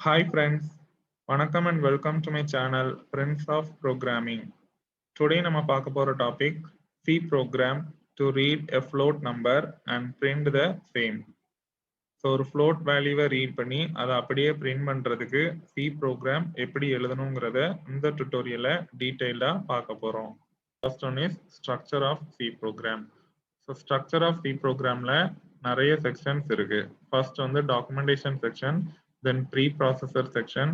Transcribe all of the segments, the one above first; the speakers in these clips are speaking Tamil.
Hi friends, வணக்கம் and welcome to my channel Friends of Programming. Today நம்ம பார்க்க போற topic C program to read a float number and print the same. So ஒரு float value read பண்ணி அதை அப்படியே print பண்றதுக்கு C program எப்படி எழுதணுங்கிறத இந்த tutorial டீடைலா பார்க்க போறோம். First one is structure of C program. So structure of C programல நிறைய sections இருக்கு. First வந்து documentation section, then preprocessor section,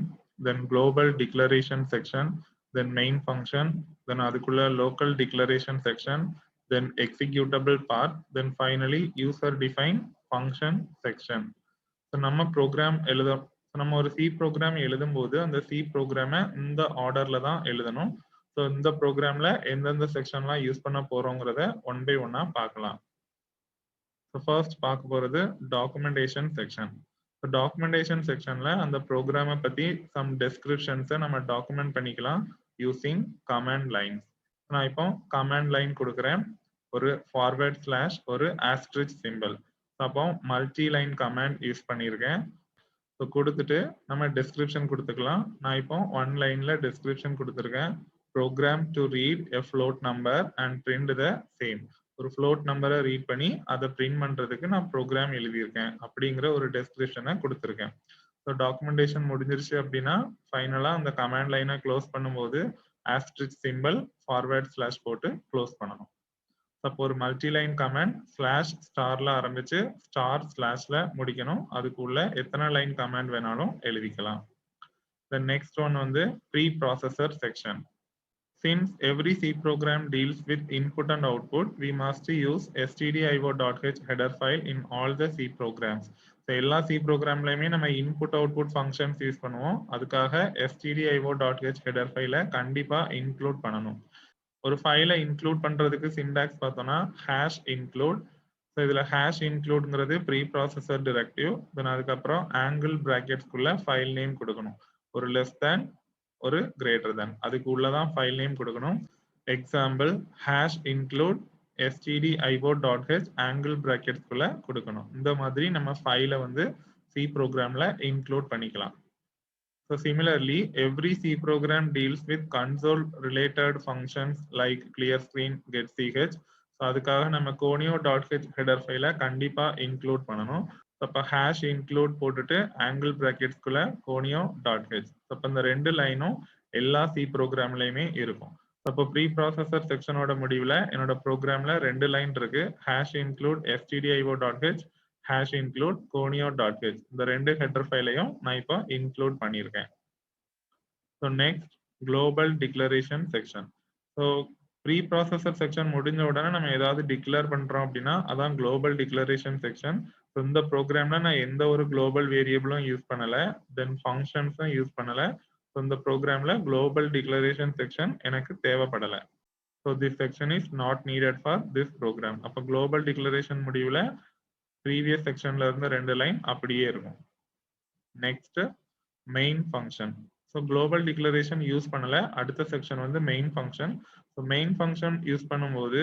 then global declaration section, then main function, then அதுக்குள்ள local declaration section, then executable part, then finally user defined function section. So நம்ம program நம்ம ஒரு C program எழுதும்போது அந்த C program இந்த ஆர்டர்ல தான் எழுதணும். ஸோ இந்த ப்ரோக்ராம்ல எந்தெந்த செக்ஷன்லாம் யூஸ் பண்ண போறோங்கிறத ஒன் பை ஒன்னா பார்க்கலாம். ஸோ ஃபர்ஸ்ட் பார்க்க போறது டாக்குமெண்டேஷன் செக்ஷன். ஸோ டாக்குமெண்டேஷன் செக்ஷன்ல அந்த ப்ரோக்ராமை பத்தி சம் டெஸ்கிரிப்ஷன்ஸை நம்ம டாக்குமெண்ட் பண்ணிக்கலாம் யூசிங் கமாண்ட் லைன்ஸ். நான் இப்போ கமாண்ட் லைன் கொடுக்குறேன், ஒரு ஃபார்வர்ட் ஸ்லாஷ் ஒரு ஆஸ்ட்ரிச் சிம்பிள். அப்போ மல்டி லைன் கமாண்ட் யூஸ் பண்ணியிருக்கேன். ஸோ கொடுத்துட்டு நம்ம டெஸ்கிரிப்ஷன் கொடுத்துக்கலாம். நான் இப்போ ஒன் லைன்ல டெஸ்கிரிப்ஷன் கொடுத்துருக்கேன். Program to read a float number and print the same. ஒரு ஃப்ளோட் நம்பரை ரீட் பண்ணி அதை பிரிண்ட் பண்றதுக்கு நான் ப்ரோக்ராம் எழுதியிருக்கேன் அப்படிங்கிற ஒரு டெஸ்கிரிப்ஷனை கொடுத்துருக்கேன். ஸோ டாக்குமெண்டேஷன் முடிஞ்சிருச்சு அப்படின்னா ஃபைனலா அந்த கமாண்ட் லைனை க்ளோஸ் பண்ணும்போது ஆஸ்ட்ரிச் சிம்பிள் ஃபார்வர்ட் ஸ்லாஷ் போட்டு க்ளோஸ் பண்ணணும். அப்போ ஒரு மல்டி லைன் கமாண்ட் ஸ்லாஷ் ஸ்டார்ல ஆரம்பிச்சு ஸ்டார் ஸ்லாஷ்ல முடிக்கணும். அதுக்குள்ள எத்தனை லைன் கமாண்ட் வேணாலும் எழுதிக்கலாம். The next one வந்து preprocessor section. Since every C program deals with input and output, we must use stdio.h header file in all the C programs. So எல்லா C programலயுமே நம்ம input output functions யூஸ் பண்ணுவோம். அதுக்காக stdio.h header file கண்டிப்பா இன்க்ளூட் பண்ணணும். ஒரு ஃபைலை இன்க்ளூட் பண்றதுக்கு சிண்டாக்ஸ் பார்த்தோம்னா ஹேஷ் இன்க்ளூட். ஸோ இதுல ஹேஷ் இன்க்ளூட்ங்கிறது ப்ரீ ப்ராசஸர் டிரெக்டிவ். தென் அதுக்கப்புறம் ஆங்கிள் பிராக்கெட்ஸ்குள்ள ஃபைல் நேம் கொடுக்கணும். ஒரு லெஸ் தேன் ஒரு கிரேட்டர் தேன் அதுக்கு உள்ளதான் ஃபைல் நேம் கொடுக்கணும். Example hash include stdio.h angle பிராக்கெட்ஸ்குள்ள கொடுக்கணும். இந்த மாதிரி நம்ம ஃபைலை வந்து சி ப்ரோக்ராம்ல இன்க்ளூட் பண்ணிக்கலாம். So similarly, every C program deals with console-related functions like clear screen, get ch. So அதுக்காக நம்ம conio.h header file கண்டிப்பா இன்க்ளூட் பண்ணணும். அப்போ ஹேஷ் இன்க்ளூட் போட்டுட்டு ஆங்கிள் பிராக்கெட்ஸ்குள்ள conio.h. அப்போ இந்த ரெண்டு லைனும் எல்லா சி ப்ரோக்ராம்லயுமே இருக்கும். அப்போ ப்ரீ ப்ராசஸர் செக்ஷனோட முடிவில் என்னோட ப்ரோக்ராம்ல ரெண்டு லைன் இருக்கு. Hash include stdio.h hash include conio.h. இந்த ரெண்டு ஹெடர் ஃபைலையும் நான் இப்போ இன்க்ளூட் பண்ணியிருக்கேன். So next global declaration section. So preprocessor section முடிஞ்ச உடனே நம்ம ஏதாவது டிக்ளேர் பண்றோம் அப்படின்னா அதான் குளோபல் டிக்ளரேஷன் செக்ஷன். ஸோ இந்த ப்ரோக்ராம்ல நான் எந்த ஒரு குளோபல் வேரியபிளும் யூஸ் பண்ணல, தென் ஃபங்க்ஷன்ஸும் யூஸ் பண்ணல. ஸோ இந்த ப்ரோக்ராம்ல குளோபல் டிக்ளரேஷன் செக்ஷன் எனக்கு தேவைப்படலை. So this section is not needed for this program. அப்போ குளோபல் டிக்ளரேஷன் முடிவில் ப்ரீவியஸ் செக்ஷன்ல இருந்து ரெண்டு லைன் அப்படியே இருக்கும். Next main function. So global declaration use பண்ணல, அடுத்த செக்ஷன் வந்து main function. So main function use பண்ணும்போது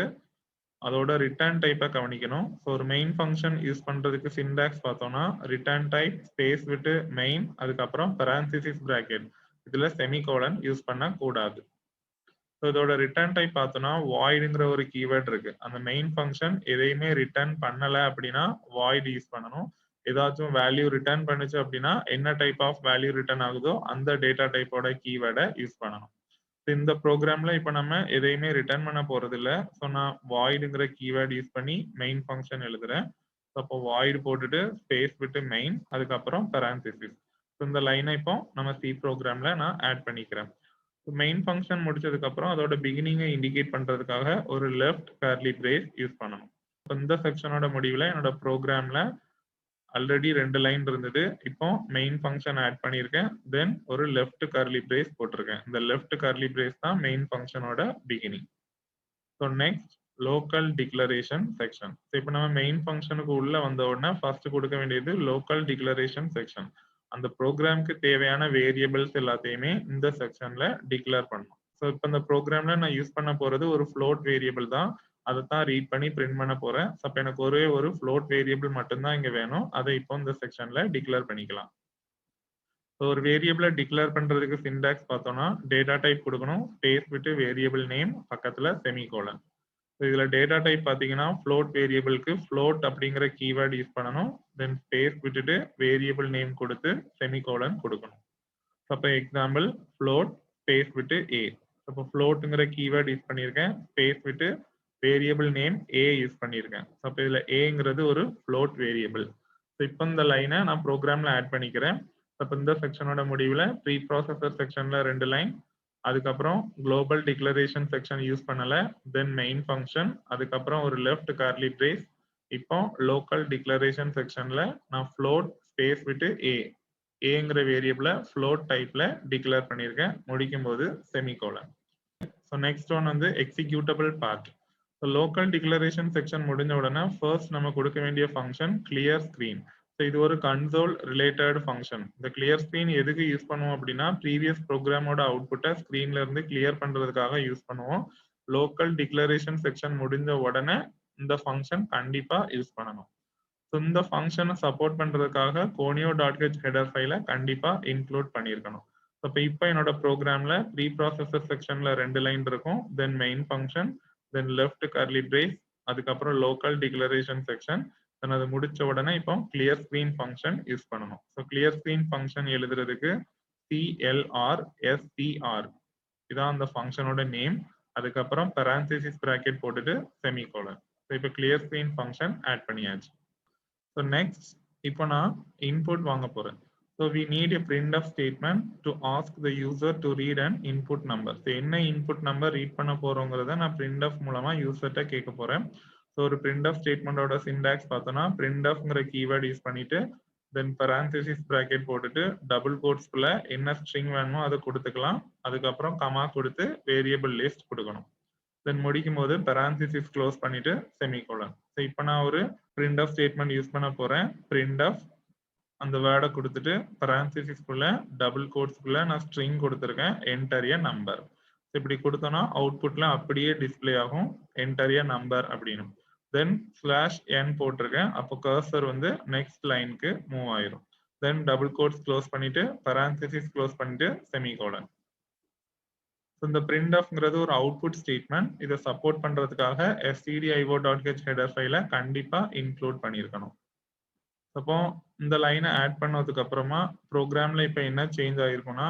அதோட ரிட்டர்ன் டைப்பை கவனிக்கணும். ஸோ ஒரு மெயின் ஃபங்க்ஷன் யூஸ் பண்றதுக்கு சிண்டாக்ஸ் பார்த்தோம்னா ரிட்டர்ன் டைப் ஸ்பேஸ் விட்டு மெயின், அதுக்கப்புறம் பரான்சிசிஸ் பிராக்கெட், இதுல செமிகோலன் யூஸ் பண்ண கூடாது. ஸோ இதோட ரிட்டர்ன் டைப் பார்த்தோம்னா வாய்டுங்கிற ஒரு கீவேர்ட் இருக்கு. அந்த மெயின் ஃபங்க்ஷன் எதையுமே ரிட்டர்ன் பண்ணல அப்படின்னா வாய்டு யூஸ் பண்ணணும். ஏதாச்சும் வேல்யூ ரிட்டர்ன் பண்ணுச்சு அப்படின்னா என்ன டைப் ஆஃப் வேல்யூ ரிட்டர்ன் ஆகுதோ அந்த டேட்டா டைப்போட கீவேர்டை யூஸ் பண்ணணும். இந்த ப்ரோக்ராம்ல இப்போ நம்ம எதையுமே ரிட்டர்ன் பண்ண போறது இல்லை. ஸோ நான் வாய்டுங்கிற கீவேர்டு யூஸ் பண்ணி மெயின் ஃபங்க்ஷன் எழுதுறேன். ஸோ அப்போ வாய்டு போட்டுட்டு ஸ்பேஸ் விட்டு மெயின், அதுக்கப்புறம் பரான்சிசிஸ். ஸோ இந்த லைனை இப்போ நம்ம சி ப்ரோக்ராம்ல நான் ஆட் பண்ணிக்கிறேன். மெயின் ஃபங்க்ஷன் முடிச்சதுக்கு அப்புறம் அதோட பிகினிங்கை இண்டிகேட் பண்றதுக்காக ஒரு லெஃப்ட் கர்லி பிரேஸ் யூஸ் பண்ணணும். இந்த செக்ஷனோட முடிவில் என்னோட ப்ரோக்ராம்ல ஆல்ரெடி ரெண்டு லைன் இருந்தது, இப்போ மெயின் ஃபங்க்ஷன் ஆட் பண்ணியிருக்கேன், தென் ஒரு லெஃப்ட் கர்லி பிரேஸ் போட்டிருக்கேன். இந்த லெஃப்ட் கர்லி பிரேஸ் தான் மெயின் ஃபங்க்ஷனோட beginning. So next local declaration section. இப்போ நம்ம மெயின் ஃபங்க்ஷனுக்கு உள்ள வந்த உடனே ஃபர்ஸ்ட் கொடுக்க வேண்டியது லோக்கல் டிக்ளரேஷன் செக்ஷன். அந்த ப்ரோக்ராம்க்கு தேவையான வேரியபிள்ஸ் எல்லாத்தையுமே இந்த செக்ஷன்ல டிக்ளேர் பண்ணணும். ஸோ இப்போ இந்த ப்ரோக்ராம்ல நான் யூஸ் பண்ண போறது ஒரு ஃப்ளோட் வேரியபிள் தான், அதை தான் ரீட் பண்ணி பிரிண்ட் பண்ண போறேன். ஸோ அப்போ எனக்கு ஒரே ஒரு ஃப்ளோட் வேரியபிள் மட்டும்தான் இங்க வேணும், அதை இப்போ இந்த செக்ஷன்ல டிக்ளேர் பண்ணிக்கலாம். ஒரு வேரியபிளை டிக்ளேர் பண்றதுக்கு சிண்டாக்ஸ் பார்த்தோம்னா டேட்டா டைப் கொடுக்கணும், ஸ்பேஸ் விட்டு வேரியபிள் நேம் பக்கத்துல செமிகோலன். இதுல டேட்டா டைப் பாத்தீங்கன்னா ஃப்ளோட் வேரியபிளுக்கு ஃப்ளோட் அப்படிங்கிற கீவேர்ட் யூஸ் பண்ணணும், தென் ஸ்பேஸ் விட்டுட்டு வேரியபிள் நேம் கொடுத்து செமிகோலன் கொடுக்கணும். அப்போ எக்ஸாம்பிள் ஃப்ளோட் ஸ்பேஸ் விட்டு ஏ. அப்போ ஃப்ளோட்டுங்கிற கீவேர்ட் யூஸ் பண்ணியிருக்கேன், ஸ்பேஸ் விட்டு வேரியபிள் நேம் ஏ யூஸ் பண்ணியிருக்கேன். அப்போ இதுல ஏங்கிறது ஒரு ஃப்ளோட் வேரியபிள். இப்போ இந்த லைனை நான் ப்ரோக்ராம்ல ஆட் பண்ணிக்கிறேன். அப்போ இந்த செக்ஷனோட முடிவில் ப்ரீ ப்ராசஸர் செக்ஷன்ல 2 லைன், அதுக்கப்புறம் குளோபல் டிக்ளரேஷன் செக்ஷன் யூஸ் பண்ணல, தென் மெயின் ஃபங்க்ஷன், அதுக்கப்புறம் ஒரு லெஃப்ட் கார்லி பிரேஸ். இப்போ லோக்கல் டிக்ளரேஷன் செக்ஷன்ல நான் ஃப்ளோட் ஸ்பேஸ் விட்டு ஏங்கிற வேரியபிளை ஃப்ளோட் டைப்ல டிக்ளேர் பண்ணியிருக்கேன், முடிக்கும் போது செமிகோலன். ஸோ நெக்ஸ்ட் ஒன் வந்து executable part. So local declaration section முடிஞ்ச உடனே ஃபர்ஸ்ட் நம்ம கொடுக்க வேண்டிய ஃபங்க்ஷன் கிளியர் ஸ்க்ரீன். ஸோ இது ஒரு கன்சோல் ரிலேட்டட் ஃபங்க்ஷன். இந்த கிளியர் ஸ்க்ரீன் எதுக்கு யூஸ் பண்ணுவோம் அப்படின்னா ப்ரீவியஸ் ப்ரோக்ராமோட அவுட்புட்டை ஸ்க்ரீன்ல இருந்து கிளியர் பண்றதுக்காக யூஸ் பண்ணுவோம். லோக்கல் டிக்ளரேஷன் செக்ஷன் முடிஞ்ச உடனே இந்த ஃபங்க்ஷன் கண்டிப்பா யூஸ் பண்ணணும். ஸோ இந்த ஃபங்க்ஷனை சப்போர்ட் பண்றதுக்காக conio.h ஹெடர் ஃபைலை கண்டிப்பா இன்க்ளூட் பண்ணியிருக்கணும். இப்போ என்னோட ப்ரோக்ராம்ல ப்ரீ ப்ராசஸர் செக்ஷன்ல 2 லைன் இருக்கும், then main function, then left curly brace, அதுக்கப்புறம் லோக்கல் டிக்ளரேஷன் செக்ஷன், தென் அது முடிச்ச உடனே இப்போ கிளியர் ஸ்கிரீன் ஃபங்க்ஷன் யூஸ் பண்ணணும். ஸோ கிளியர் ஸ்கிரீன் ஃபங்க்ஷன் எழுதுறதுக்கு CLR இதான் அந்த ஃபங்க்ஷனோட நேம், அதுக்கப்புறம் பெரான்தீசிஸ் பிராக்கெட் போட்டுட்டு செமிகோலன். ஸோ இப்போ கிளியர் ஸ்கிரீன் ஃபங்க்ஷன் ஆட் பண்ணியாச்சு. ஸோ நெக்ஸ்ட் இப்போ நான் இன்புட் வாங்க போறேன். So we need a printf statement to ask the user to read and input number. So என்ன இன்புட் நம்பர் ரீட் பண்ண போறோங்கிறத நான் printf மூலமா யூசர்கிட்ட கேட்க போறேன். ஸோ ஒரு printf ஸ்டேட்மெண்டோட சிண்டாக்ஸ் பார்த்தோம்னா printfங்கிற கீவேர்ட் யூஸ் பண்ணிட்டு தென் பரான்தீசிஸ் பிராக்கெட் போட்டுட்டு டபுள் கோட்ஸ்குள்ள என்ன ஸ்ட்ரிங் வேணுமோ அதை கொடுத்துக்கலாம், அதுக்கப்புறம் கமா கொடுத்து வேரியபிள் லிஸ்ட் கொடுக்கணும், தென் முடிக்கும் போது பரான்தீசிஸ் க்ளோஸ் பண்ணிட்டு செமிகோலன். ஸோ இப்போ நான் ஒரு printf ஸ்டேட்மெண்ட் யூஸ் பண்ண போறேன். printf அந்த வேர்டை கொடுத்துட்டு பரான்தீசிஸ்குள்ள டபுள் கோட்ஸ்குள்ள நான் ஸ்ட்ரிங் கொடுத்துருக்கேன், என்டர் எ நம்பர். இப்படி கொடுத்தோம்னா அவுட்புட்ல அப்படியே டிஸ்பிளே ஆகும் என்டர் எ நம்பர் அப்படின்னு. தென் /n போட்டிருக்கேன், அப்போ கர்சர் வந்து நெக்ஸ்ட் லைனுக்கு மூவ் ஆயிரும். தென் டபுள் கோட்ஸ் க்ளோஸ் பண்ணிட்டு பரான்தீசிஸ் க்ளோஸ் பண்ணிட்டு செமிகோலன். இந்த printfங்கிறது ஒரு அவுட்புட் ஸ்டேட்மெண்ட். இதை சப்போர்ட் பண்றதுக்காக stdio.h ஹெடர் ஃபைலை கண்டிப்பா இன்க்ளூட் பண்ணியிருக்கணும். அப்போ இந்த லைனை ஆட் பண்ணதுக்கு அப்புறமா ப்ரோக்ராம்ல இப்போ என்ன சேஞ்ச் ஆயிருக்கும்னா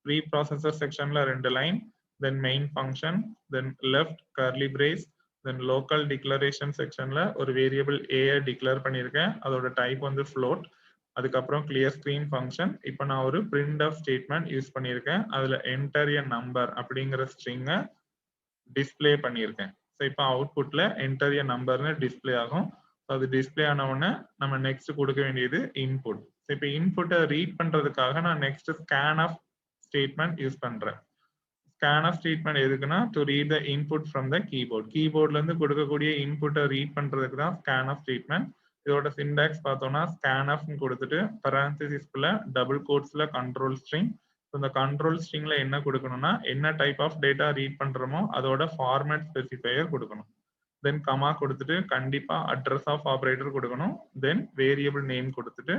ப்ரீ ப்ராசஸர் செக்ஷன்ல 2 line, then main function, then left curly brace, then local declaration செக்ஷன்ல ஒரு வேரியபிள் ஏஐ டிக்ளேர் பண்ணியிருக்கேன், அதோட டைப் வந்து ஃப்ளோட், அதுக்கப்புறம் கிளியர் ஸ்கிரீன் ஃபங்க்ஷன். இப்போ நான் ஒரு printf ஸ்டேட்மெண்ட் யூஸ் பண்ணியிருக்கேன், அதுல என்டர் எ நம்பர் அப்படிங்கிற ஸ்ட்ரிங்கை டிஸ்பிளே பண்ணியிருக்கேன். ஸோ இப்போ அவுட்புட்ல என்டர் எ நம்பர்னு டிஸ்பிளே ஆகும். அது டிஸ்பிளே ஆன உடனே நம்ம நெக்ஸ்ட் கொடுக்க வேண்டியது இன்புட். இப்போ இன்புட்டை ரீட் பண்றதுக்காக நான் நெக்ஸ்ட் scanf ஸ்டேட்மெண்ட் யூஸ் பண்றேன். scanf ஸ்டேட்மெண்ட் எதுக்குன்னா to read the input from the keyboard. கீபோர்ட்ல இருந்து கொடுக்கக்கூடிய இன்புட்டை ரீட் பண்றதுக்கு தான் scanf ஸ்டேட்மெண்ட். இதோட சிண்டாக்ஸ் பார்த்தோம்னா scanf கொடுத்துட்டு பரான்தீசிஸ்குள்ள டபுள் கோட்ஸ்ல கண்ட்ரோல் ஸ்ட்ரிங். இந்த கண்ட்ரோல் ஸ்ட்ரிங்ல என்ன கொடுக்கணும்னா என்ன டைப் ஆஃப் டேட்டா ரீட் பண்றோமோ அதோட ஃபார்மேட் ஸ்பெசிஃபையர் கொடுக்கணும். தென் கமா கொடுத்துட்டு கண்டிப்பா அட்ரஸ் ஆஃப் ஆபரேட்டர் கொடுக்கணும், தென் வேரியபிள் நேம் கொடுத்துட்டு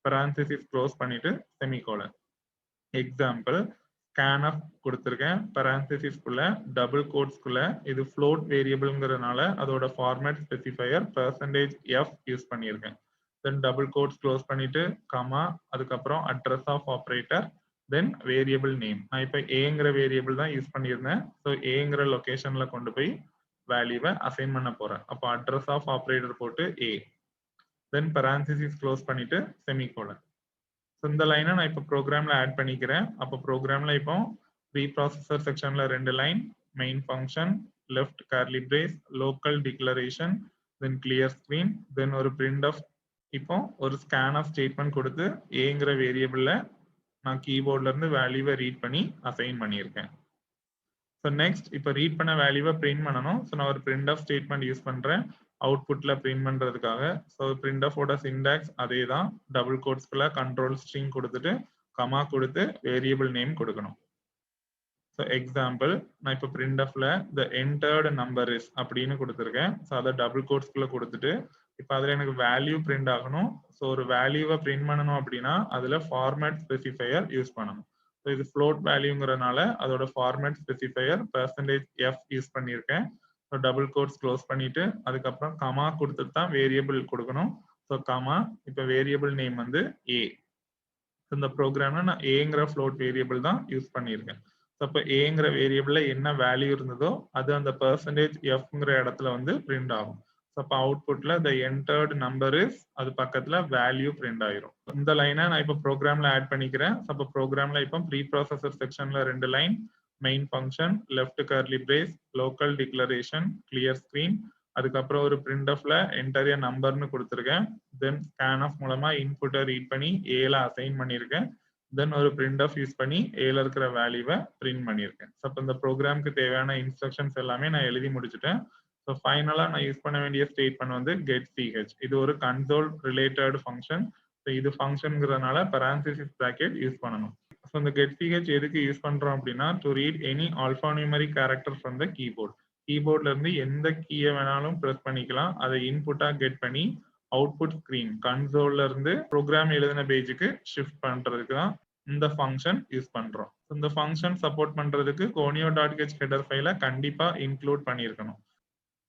பரான்தீசிஸ் க்ளோஸ் பண்ணிட்டு செமிகோலன். எக்ஸாம்பிள் scanf கொடுத்துருக்கேன், பரான்தீசிஸ்குள்ள டபுள் கோட்ஸ்குள்ள இது ஃப்ளோட் வேரியபிள்ங்கிறதுனால அதோட ஃபார்மேட் ஸ்பெசிஃபையர் %f யூஸ் பண்ணியிருக்கேன். தென் டபுள் கோட்ஸ் க்ளோஸ் பண்ணிட்டு கமா, அதுக்கப்புறம் address of operator, then variable name. நான் இப்போ ஏங்கிற வேரியபிள் தான் யூஸ் பண்ணியிருந்தேன். ஸோ ஏங்கிற லொகேஷன்ல கொண்டு போய் வேல்யூவை அசைன் பண்ண போறேன். அப்போ அட்ரஸ் ஆஃப் ஆபரேட்டர் போட்டு ஏ, தென் பரான்தீசிஸ் க்ளோஸ் பண்ணிட்டு செமிகோலன். இந்த லைனை நான் இப்போ ப்ரோக்ராம்ல ஆட் பண்ணிக்கிறேன். அப்போ ப்ரோக்ராம்ல இப்போ ப்ரீ ப்ராசஸர் செக்ஷன்ல 2 line, main function, left curly brace, local declaration, then clear screen, then ஒரு printf. இப்போ ஒரு scanf ஸ்டேட்மெண்ட் கொடுத்து ஏங்கிற வேரியபிள்ல நான் கீபோர்ட்ல இருந்து வேல்யூவை ரீட் பண்ணி அசைன் பண்ணியிருக்கேன். ஸோ நெக்ஸ்ட் இப்போ ரீட் பண்ண வேல்யூவை பிரிண்ட் பண்ணணும். ஸோ நான் ஒரு printf ஸ்டேட்மெண்ட் யூஸ் பண்றேன் அவுட்புட்ல பிரிண்ட் பண்றதுக்காக. ஸோ printfஓட சிண்டாக்ஸ் அதே தான், டபுள் கோட்ஸ்குள்ள கண்ட்ரோல் ஸ்ட்ரிங் கொடுத்துட்டு கமா கொடுத்து வேரியபிள் நேம் கொடுக்கணும். ஸோ எக்ஸாம்பிள் நான் இப்போ printfல the entered number is அப்படின்னு கொடுத்துருக்கேன். ஸோ அதை டபுள் கோட்ஸ்குள்ள கொடுத்துட்டு இப்போ அதில் எனக்கு வேல்யூ பிரிண்ட் ஆகணும். ஸோ ஒரு வேல்யூவை பிரிண்ட் பண்ணணும் அப்படின்னா அதில் ஃபார்மேட் ஸ்பெசிஃபையர் யூஸ் பண்ணணும். ஸோ இது ஃப்ளோட் வேல்யூங்கிறனால அதோட ஃபார்மேட் ஸ்பெசிஃபையர் %f யூஸ் பண்ணியிருக்கேன். ஸோ டபுள் கோட்ஸ் க்ளோஸ் பண்ணிட்டு அதுக்கப்புறம் கமா கொடுத்துட்டு தான் வேரியபிள் கொடுக்கணும். ஸோ கமா இப்போ வேரியபிள் நேம் வந்து ஏ. இந்த ப்ரோக்ராம்ல நான் ஏங்கிற ஃப்ளோட் வேரியபிள் தான் யூஸ் பண்ணியிருக்கேன். ஸோ அப்போ ஏங்கிற வேரியபிள்ல என்ன வேல்யூ இருந்ததோ அது அந்த %f இடத்துல வந்து பிரிண்ட் ஆகும். ஸோ அப்போ அவுட்புட்ல த என்டர்டு நம்பர் இஸ் அது பக்கத்துல வேல்யூ பிரிண்ட் ஆயிரும். இந்த லைனை நான் இப்போ ப்ரோக்ராம்ல ஆட் பண்ணிக்கிறேன். ஸோ அப்போ ப்ரோக்ராம்ல இப்போ ப்ரீ ப்ராசஸர் செக்ஷன்ல 2 line, main function, left curly brace, local declaration, clear screen, அதுக்கப்புறம் ஒரு printfல என்டர் எ நம்பர்னு கொடுத்துருக்கேன். தென் scanf மூலமா இன்புட்டை ரீட் பண்ணி ஏல அசைன் பண்ணியிருக்கேன். தென் ஒரு printf யூஸ் பண்ணி ஏல இருக்கிற வேல்யூவை பிரிண்ட் பண்ணியிருக்கேன். ஸோ அப்போ இந்த ப்ரோக்ராம்க்கு தேவையான இன்ஸ்ட்ரக்ஷன்ஸ் எல்லாமே நான் எழுதி முடிச்சுட்டேன். ஸோ ஃபைனலாக நான் யூஸ் பண்ண வேண்டிய ஸ்டேட்மெண்ட் வந்து கெட் சிஹெச். இது ஒரு கன்சோல் ரிலேட்டட் ஃபங்க்ஷன். ஸோ இது ஃபங்க்ஷனுங்கிறதுனால parenthesis bracket யூஸ் பண்ணணும். ஸோ இந்த கெட் சிஹெச் எதுக்கு யூஸ் பண்றோம் அப்படின்னா to read any alphanumeric character from the keyboard. கீபோர்ட்ல இருந்து எந்த கீயை வேணாலும் ப்ரெஸ் பண்ணிக்கலாம். அதை இன்புட்டா கெட் பண்ணி அவுட்புட் ஸ்கிரீன் கன்சோல்ல இருந்து ப்ரோக்ராம் எழுதின பேஜுக்கு ஷிஃப்ட் பண்றதுக்கு தான் இந்த ஃபங்க்ஷன் யூஸ் பண்றோம். இந்த ஃபங்க்ஷன் சப்போர்ட் பண்றதுக்கு conio.h ஹெடர் ஃபைலை கண்டிப்பா இன்க்ளூட் பண்ணியிருக்கணும்.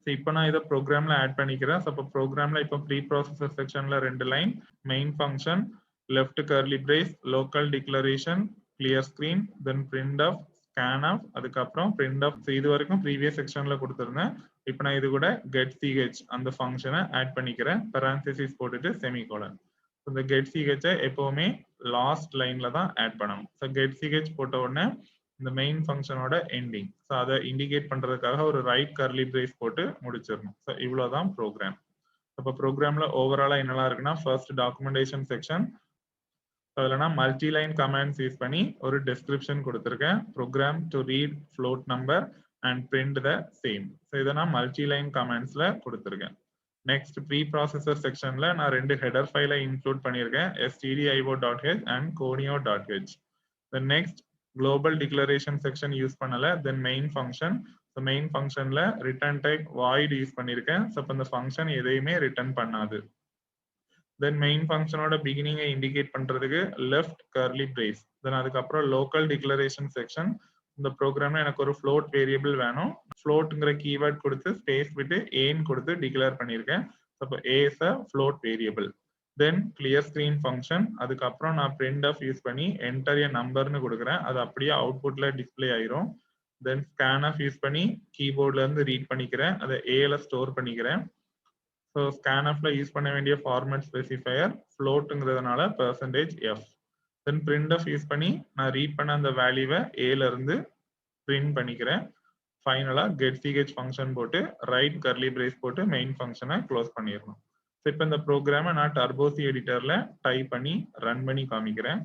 ஸோ இப்போ நான் இதை ப்ரோக்ராம்ல ஆட் பண்ணிக்கிறேன். ஸோ அப்போ ப்ரோக்ராம்ல இப்போ ப்ரீ ப்ராசஸர் செக்ஷன்ல 2 line, main function, left curly brace, local declaration, clear screen, then printf, scanf, அதுக்கப்புறம் printf. இது வரைக்கும் ப்ரீவியஸ் செக்ஷன்ல கொடுத்துருந்தேன். இப்போ நான் இது கூட get ch அந்த ஃபங்க்ஷனை ஆட் பண்ணிக்கிறேன். parenthesis போட்டுட்டு செமிகோலன். இந்த get ch எப்பவுமே லாஸ்ட் லைன்ல தான் ஆட் பண்ணணும். ஸோ get ch போட்ட உடனே இந்த மெயின் ஃபங்க்ஷனோட எண்டிங். ஸோ அதை இண்டிகேட் பண்றதுக்காக ஒரு ரைட் கர்லி பிரேஸ் போட்டு முடிச்சிடணும். ஸோ இவ்வளோதான் ப்ரோக்ராம். இப்போ ப்ரோக்ராம்ல ஓவராலா என்னெல்லாம் இருக்குன்னா ஃபர்ஸ்ட் டாக்குமெண்டேஷன் செக்ஷன். அதில் நான் மல்டி லைன் கமாண்ட்ஸ் யூஸ் பண்ணி ஒரு டெஸ்கிரிப்ஷன் கொடுத்துருக்கேன். Program to read float number and print the same. So இதை நான் மல்டி லைன் கமாண்ட்ஸ்ல கொடுத்துருக்கேன். நெக்ஸ்ட் ப்ரீ ப்ராசஸர் செக்ஷன்ல நான் 2 ஹெடர் ஃபைலை இன்க்ளூட் பண்ணியிருக்கேன், stdio.h and conio.h. Then next global declaration section use பண்ணல. Then main function. So main ஃபங்க்ஷன்ல ரிட்டர்ன் டைப் வாய்ட் யூஸ் பண்ணியிருக்கேன். ஸோ இப்போ இந்த ஃபங்க்ஷன் எதையுமே ரிட்டர்ன் பண்ணாது. தென் மெயின் ஃபங்க்ஷனோட பிகினிங்கை இண்டிகேட் பண்றதுக்கு லெஃப்ட் கர்லி பிரேஸ். தென் அதுக்கப்புறம் லோக்கல் டிக்ளரேஷன் செக்ஷன். இந்த ப்ரோக்ராம்ல எனக்கு ஒரு ஃப்ளோட் வேரியபிள் வேணும். ஃப்ளோட்ங்கிற கீவேர்ட் கொடுத்து ஸ்பேஸ் விட்டு ஏன்னு கொடுத்து டிக்ளேர் பண்ணியிருக்கேன். அப்போ A is a float variable. Then clear screen function. அதுக்கப்புறம் நான் printf யூஸ் பண்ணி என்டர் எ நம்பர்னு கொடுக்குறேன். அது அப்படியே அவுட்புட்ல டிஸ்பிளே ஆயிரும். தென் scanf யூஸ் பண்ணி கீபோர்ட்ல இருந்து ரீட் பண்ணிக்கிறேன். அதை ஏல ஸ்டோர் பண்ணிக்கிறேன். ஸோ scanfல யூஸ் பண்ண வேண்டிய ஃபார்மேட் ஸ்பெசிஃபையர் ஃப்ளோட்டுங்கிறதுனால %f. தென் printf யூஸ் பண்ணி நான் ரீட் பண்ண அந்த வேல்யூவை ஏல இருந்து பிரிண்ட் பண்ணிக்கிறேன். ஃபைனலா கெட் ch ஃபங்க்ஷன் போட்டு ரைட் கர்லி பிரேஸ் போட்டு மெயின் ஃபங்க்ஷனை க்ளோஸ் பண்ணிடணும். ஸோ இப்போ இந்த ப்ரோக்ராமை நான் டர்போசி எடிட்டர்ல டைப் பண்ணி ரன் பண்ணி காமிக்கிறேன்.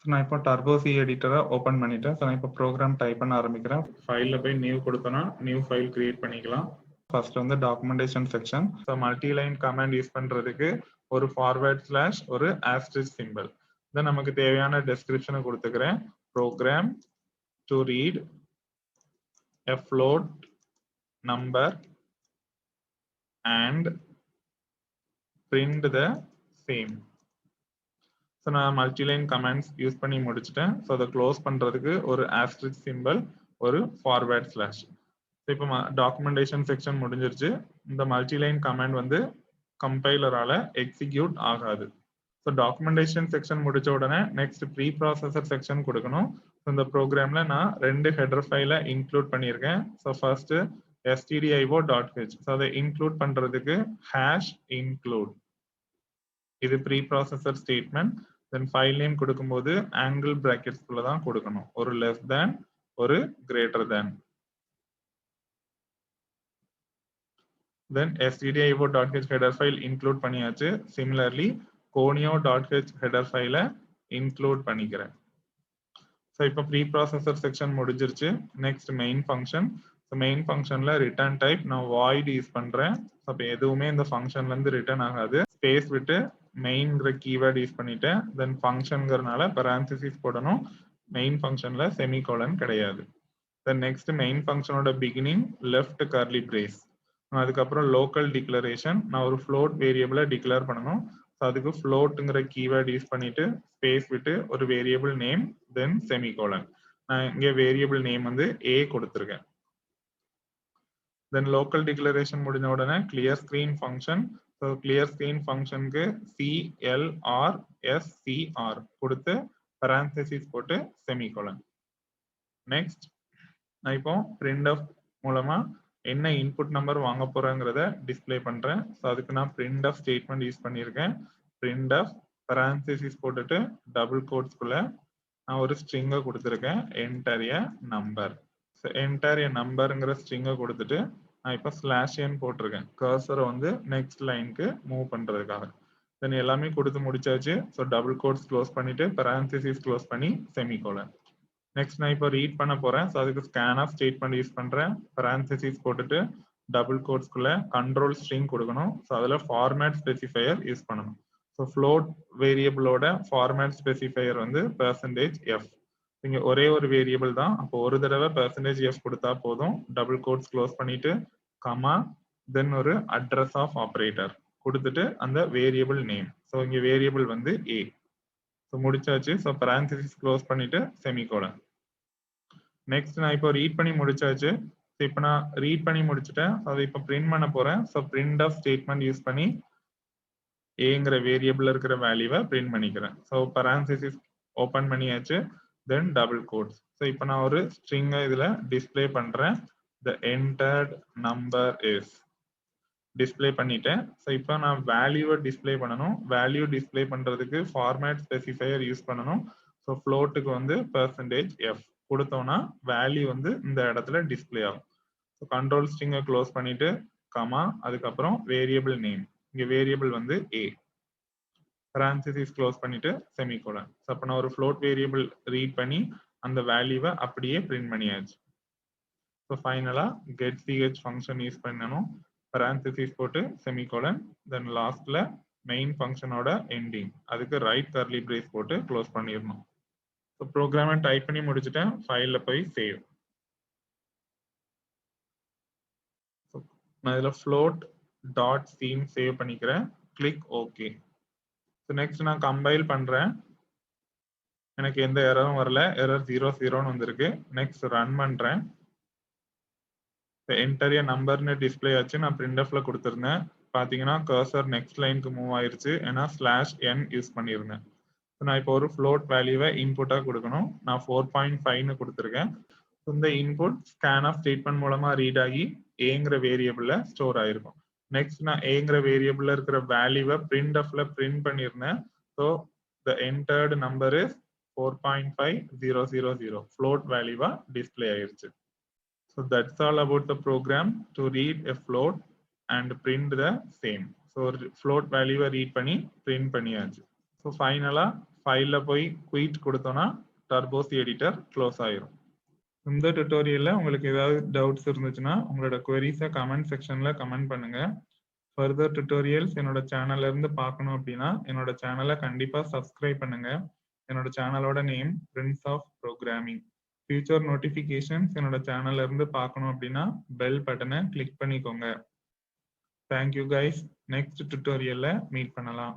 ஸோ நான் இப்போ டர்போசி எடிட்டரை ஓப்பன் பண்ணிட்டேன். ஸோ நான் இப்போ ப்ரோக்ராம் டைப் பண்ண ஆரம்பிக்கிறேன். ஃபைலில் போய் நியூ கொடுத்தோன்னா நியூ ஃபைல் கிரியேட் பண்ணிக்கலாம். ஃபர்ஸ்ட் வந்து documentation section. So multi line command use பண்றதுக்கு ஒரு ஃபார்வர்ட் ஸ்லாஷ் ஒரு ஆஸ்டரிஸ்க் சிம்பிள். இதை நமக்கு தேவையான டெஸ்கிரிப்ஷனை கொடுத்துக்கிறேன். Program to read a float number and print the same. So நான் மல்டிலைன் கமாண்ட்ஸ் யூஸ் பண்ணி முடிச்சிட்டேன். ஸோ அதை க்ளோஸ் பண்ணுறதுக்கு ஒரு ஆஸ்ட்ரிக் சிம்பிள், ஒரு ஃபார்வேர்ட் ஸ்லாஷ். ஸோ இப்போ டாக்குமெண்டேஷன் செக்ஷன் முடிஞ்சிருச்சு. இந்த மல்டிலைன் கமாண்ட் வந்து கம்பைலரால எக்ஸிக்யூட் ஆகாது. ஸோ டாக்குமெண்டேஷன் செக்ஷன் முடிச்ச உடனே நெக்ஸ்ட் ப்ரீ ப்ராசஸர் செக்ஷன் கொடுக்கணும். ஸோ இந்த ப்ரோக்ராம்ல நான் 2 ஹெடர் ஃபைலை இன்க்ளூட் பண்ணியிருக்கேன். So first stdio.h. ஸோ அதை இன்க்ளூட் பண்ணுறதுக்கு #include. இது preprocessor statement. Then file name கொடுக்கும்போது ஆங்கிள் பிராக்கெட்ஸ்குள்ள தான் கொடுக்கணும், ஒரு லெஸ் தேன் ஒரு greater than. Then stdio.h header file include பண்ணியாச்சு. சிமிலர்லி conio.h ஹெடர் ஃபைலை இன்க்ளூட் பண்ணிக்கிறேன். ஸோ இப்போ ப்ரீ ப்ராசஸர் செக்ஷன் முடிஞ்சிருச்சு. Next main function. So main ஃபங்க்ஷன்ல ரிட்டர்ன் டைப் நான் வாய்ட் யூஸ் பண்றேன். அப்போ எதுவுமே இந்த ஃபங்க்ஷன்ல இருந்து ரிட்டர்ன் ஆகாது. ஸ்பேஸ் விட்டு மெயின்ங்கிற கீவேர்ட் யூஸ் பண்ணிட்டேன். தென் ஃபங்க்ஷன்ங்கிறதுனால parenthesis போடணும். மெயின் ஃபங்க்ஷன்ல செமிகோலன் கிடையாது. தென் நெக்ஸ்ட் மெயின் ஃபங்க்ஷனோட பிகினிங் லெஃப்ட் கர்லி பிரேஸ். அதுக்கப்புறம் லோக்கல் டிக்ளரேஷன், நான் ஒரு ஃப்ளோட் வேரியபிளை டிக்ளேர் பண்ணணும். ஸோ அதுக்கு ஃப்ளோட்டுங்கிற கீவேர்ட் யூஸ் பண்ணிட்டு ஸ்பேஸ் விட்டு ஒரு வேரியபிள் நேம் தென் செமிகோலன். நான் இங்கே வேரியபிள் நேம் வந்து ஏ கொடுத்துருக்கேன். தென் லோக்கல் டிக்ளரேஷன் முடிஞ்ச உடனே clear screen function. So clear screen ஃபங்க்ஷனுக்கு CLRSCR கொடுத்து parenthesis போட்டு செமிகோலன். நெக்ஸ்ட் நான் இப்போ printf மூலமா என்ன இன்புட் நம்பர் வாங்க போறேங்கிறத டிஸ்ப்ளே பண்றேன். ஸோ அதுக்கு நான் printf ஸ்டேட்மெண்ட் யூஸ் பண்ணியிருக்கேன். printf parenthesis போட்டுட்டு டபுள் கோட்ஸ்குள்ள நான் ஒரு ஸ்ட்ரிங்கை கொடுத்துருக்கேன், enter a number. So enter a numberங்கிற ஸ்ட்ரிங்கை கொடுத்துட்டு நான் இப்போ /n போட்டிருக்கேன், கர்சரை வந்து நெக்ஸ்ட் லைனுக்கு மூவ் பண்றதுக்காக. தென் எல்லாமே கொடுத்து முடிச்சாச்சு. ஸோ டபுள் கோட்ஸ் க்ளோஸ் பண்ணிட்டு parenthesis க்ளோஸ் பண்ணி செமிகோலன். நெக்ஸ்ட் நான் இப்போ ரீட் பண்ண போறேன். ஸோ அதுக்கு scanf ஸ்டேட்மெண்ட் யூஸ் பண்றேன், parenthesis போட்டுட்டு டபுள் கோட்ஸ்குள்ள கண்ட்ரோல் ஸ்ட்ரிங் கொடுக்கணும். ஸோ அதில் ஃபார்மேட் ஸ்பெசிஃபையர் யூஸ் பண்ணணும். ஸோ ஃப்ளோட் வேரியபிளோட ஃபார்மேட் ஸ்பெசிஃபையர் வந்து %f. இங்க ஒரே ஒரு வேரியபிள் தான், அப்போ ஒரு தடவை %f கொடுத்தா போதும். டபுள் கோட்ஸ் க்ளோஸ் பண்ணிட்டு கமா தென் ஒரு அட்ரஸ் ஆஃப் ஆப்ரேட்டர் கொடுத்துட்டு அந்த வேரியபிள் நேம். ஸோ இங்க வேரியபிள் வந்து a. ஸோ முடிச்சாச்சு. ஸோ parenthesis க்ளோஸ் பண்ணிட்டு செமிகோலன். நெக்ஸ்ட் நான் இப்போ ரீட் பண்ணி முடிச்சாச்சு. ஸோ இப்போ நான் ரீட் பண்ணி முடிச்சுட்டேன். அதை இப்போ பிரிண்ட் பண்ண போறேன். ஸோ printf ஸ்டேட்மெண்ட் யூஸ் பண்ணி ஏங்கிற வேரியபிள் இருக்கிற வேல்யூவை பிரிண்ட் பண்ணிக்கிறேன். ஸோ parenthesis ஓப்பன் பண்ணியாச்சு. தென் டபுள் கோட்ஸ். ஸோ இப்போ நான் ஒரு ஸ்ட்ரிங்கை இதில் டிஸ்பிளே பண்றேன். the entered number is display பண்ணிட்டேன். ஸோ இப்போ நான் வேல்யூவை டிஸ்பிளே பண்ணணும். வேல்யூ டிஸ்பிளே பண்றதுக்கு ஃபார்மேட் ஸ்பெசிஃபையர் யூஸ் பண்ணணும். ஸோ ஃப்ளோட்டுக்கு வந்து %f கொடுத்தோம்னா வேல்யூ வந்து இந்த இடத்துல டிஸ்பிளே ஆகும். ஸோ கண்ட்ரோல் ஸ்ட்ரிங்கை க்ளோஸ் பண்ணிட்டு கமா அதுக்கப்புறம் வேரியபிள் நேம், இங்க வேரியபிள் வந்து a, parenthesis க்ளோஸ் பண்ணிட்டு செமிகோலன். ஸோ அப்போ நான் ஒரு ஃப்ளோட் வேரியபிள் ரீட் பண்ணி அந்த வேல்யூவை அப்படியே பிரிண்ட் பண்ணியாச்சு. ஸோ ஃபைனலா get ch ஃபங்க்ஷன் யூஸ் பண்ணணும், parenthesis போட்டு செமிகோலன், தென் லாஸ்ட்ல மெயின் ஃபங்க்ஷனோட எண்டிங், அதுக்கு ரைட் கர்லி பிரேஸ் போட்டு க்ளோஸ் பண்ணிடணும். ஸோ ப்ரோக்ராமை டைப் பண்ணி முடிச்சுட்டேன். ஃபைல்ல போய் சேவ். நான் இதில் float.scene சேவ் பண்ணிக்கிறேன். Click okay. ஸோ நெக்ஸ்ட் நான் கம்பைல் பண்றேன். எனக்கு எந்த எரரும் வரல, எரர் 00ன்னு வந்திருக்கு. நெக்ஸ்ட் ரன் பண்றேன். என்டர் ஏ நம்பர்னு டிஸ்பிளே ஆச்சு. நான் printfல கொடுத்துருந்தேன். பாத்தீங்கன்னா கர்சர் நெக்ஸ்ட் லைனுக்கு மூவ் ஆயிருச்சு, ஏன்னா /n யூஸ் பண்ணியிருந்தேன். நான் இப்போ ஒரு ஃப்ளோட் வேல்யூவை இன்புட்டா கொடுக்கணும். நான் 4.5ன்னு கொடுத்துருக்கேன். இந்த இன்புட் scanf ஸ்டேட்மெண்ட் மூலமா ரீட் ஆகி ஏங்கிற வேரியபிள்ல ஸ்டோர் ஆயிருக்கும். நெக்ஸ்ட் நான் ஏங்கிற வேரியபிள்ல இருக்கிற வேல்யூவை printfல பிரிண்ட் பண்ணியிருந்தேன். So the entered number is 4.5000 float வேல்யூவா டிஸ்பிளே ஆயிருச்சு. So that's all about the program to read a float and print the same. So float value read பண்ணி print பண்ணியாச்சு. So finally ஃபைல்ல போய் quit கொடுத்தோம்னா Turbos editor க்ளோஸ் ஆயிரும். இந்த டுட்டோரியல்ல உங்களுக்கு ஏதாவது டவுட்ஸ் இருந்துச்சுன்னா உங்களோட queries-அ கமெண்ட் செக்ஷன்ல கமெண்ட் பண்ணுங்க. ஃபர்தர் டுட்டோரியல்ஸ் என்னோட சேனல்ல இருந்து பார்க்கணும் அப்படின்னா என்னோட சேனலை கண்டிப்பா சப்ஸ்கிரைப் பண்ணுங்க. என்னோட சேனலோட name Prince of Programming. Future notifications என்னோட சேனல்ல இருந்து பார்க்கணும் அப்படின்னா பெல் பட்டனை கிளிக் பண்ணிக்கோங்க. Thank you guys. நெக்ஸ்ட் டுட்டோரியல்ல மீட் பண்ணலாம்.